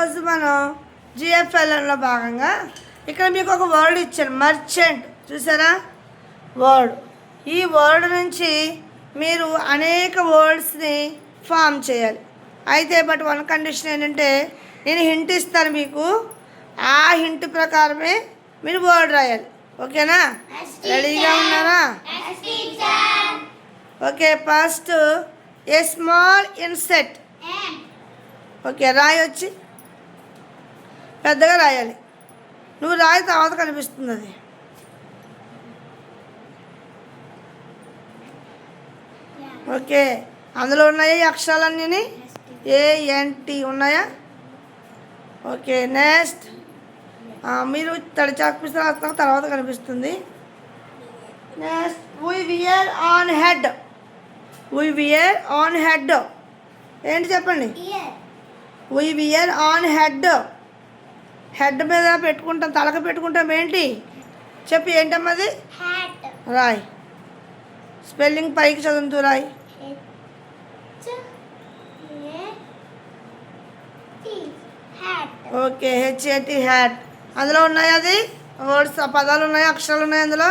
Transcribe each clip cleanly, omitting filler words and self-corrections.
ఈరోజు మనం జిఎఫ్ఎల్ఎన్లో భాగంగా ఇక్కడ మీకు ఒక వర్డ్ ఇచ్చాను, మర్చెంట్. చూసారా వర్డ్? ఈ వర్డ్ నుంచి మీరు అనేక వర్డ్స్ని ఫామ్ చేయాలి. అయితే బట్ వన్ కండిషన్ ఏంటంటే, నేను హింట్ ఇస్తాను మీకు, ఆ హింట్ ప్రకారమే మీరు వర్డ్ రాయాలి. ఓకేనా? రెడీగా ఉన్నారా? Okay. First a small insect. Okay, రాయి వచ్చి పెద్దగా రాయాలి. నువ్వు రాయి తర్వాత కనిపిస్తుంది అది. ఓకే, అందులో ఉన్నాయా ఈ అక్షరాలన్నీ? ANT ఉన్నాయా? ఓకే, నెక్స్ట్ మీరు తడి చాక్పీస్ రాస్తాం తర్వాత కనిపిస్తుంది. Next we wear on head. We wear on head ఏంటి చెప్పండి? We wear on head. Head మీద పెట్టుకుంటాం, తలక పెట్టుకుంటాం. ఏంటి చెప్పి? ఏంటమ్మది? రాయ్. స్పెల్లింగ్ పైకి చదువుతూ రాయ్. Okay, HAT hat. అందులో ఉన్నాయి అది వర్డ్స్, పదాలు ఉన్నాయి, అక్షరాలు ఉన్నాయి అందులో.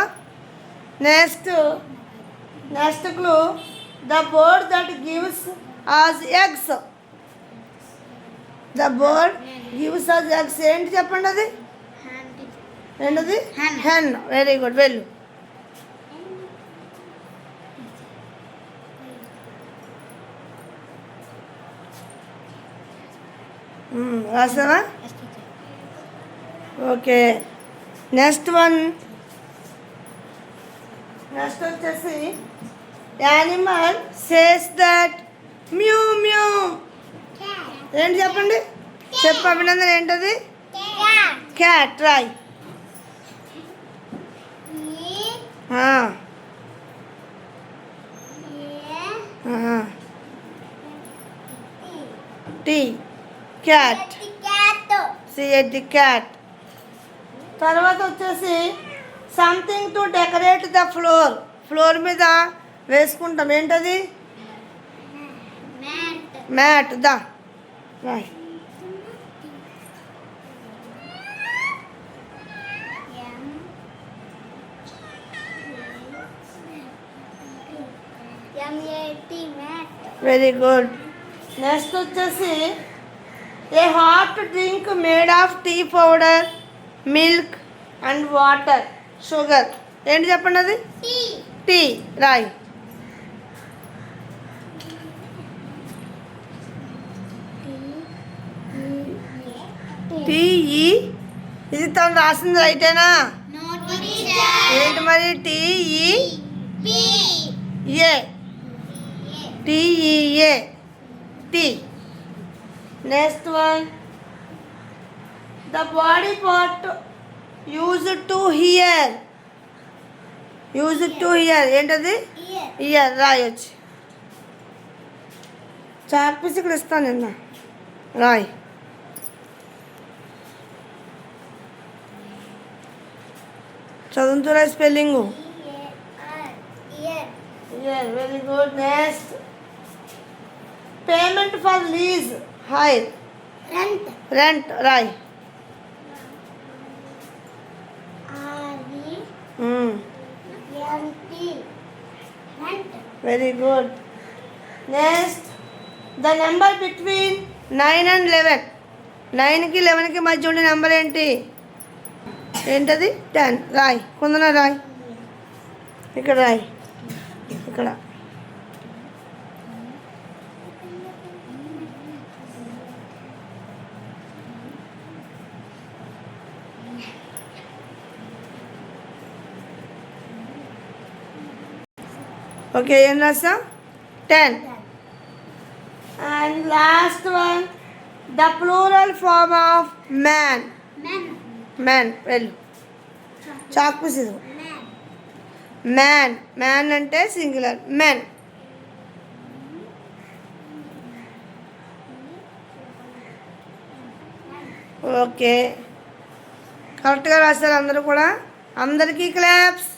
Next clue, the bird that gives us eggs. The bird gives us eggs ఏంటి చెప్పండి? అది ఏంటది? హెన్. వెరీ గుడ్, వెళ్ళు. రాసావా? ఓకే, నెక్స్ట్ వచ్చేసి animal says that mew mew. ఏంటి చెప్పండి? చెప్పు అభినందన, ఏంటది? క్యాట్. రాయ్. టీ. క్యాట్. CAT cat. తర్వాత వచ్చేసి something to decorate the floor. Floor మీద వేసుకుంటాం. ఏంటది? మ్యాట్. దా రాయ్. Very good. నెక్స్ట్ వచ్చేసి a hot drink made of tea powder, milk and water, sugar. ఏంటి చెప్పండి? అది టీ. రాయ్. TE. ఇది తను రాసింది రైటేనా? ఏంటి మరి? TEA. TEA tea. Next the body part used to hear. ఏంటది? ఇయర్. రాయొచ్చు. చాక్పీస్ ఇక్కడ ఇస్తాను నిన్న. రాయ్. చదువుతున్నా spelling. Very good. Next payment for lease, hire, rent. రాయ్. Very good. Next the number between 9 and 11. 9కి 11కి మధ్య ఉండే నెంబర్ ఏంటి? ఏంటది? 10. రాయ్. కుందన రాయ్. ఇక్కడ రాయ్. ఇక్కడ ఓకే, ఏం రాసా? 10. And last the plural form of man. వెళ్ళు. చాక్పీస్. మ్యాన్ అంటే సింగులర్. మెన్. ఓకే, కరెక్ట్గా రాశారు అందరూ కూడా. అందరికీ క్లాప్స్.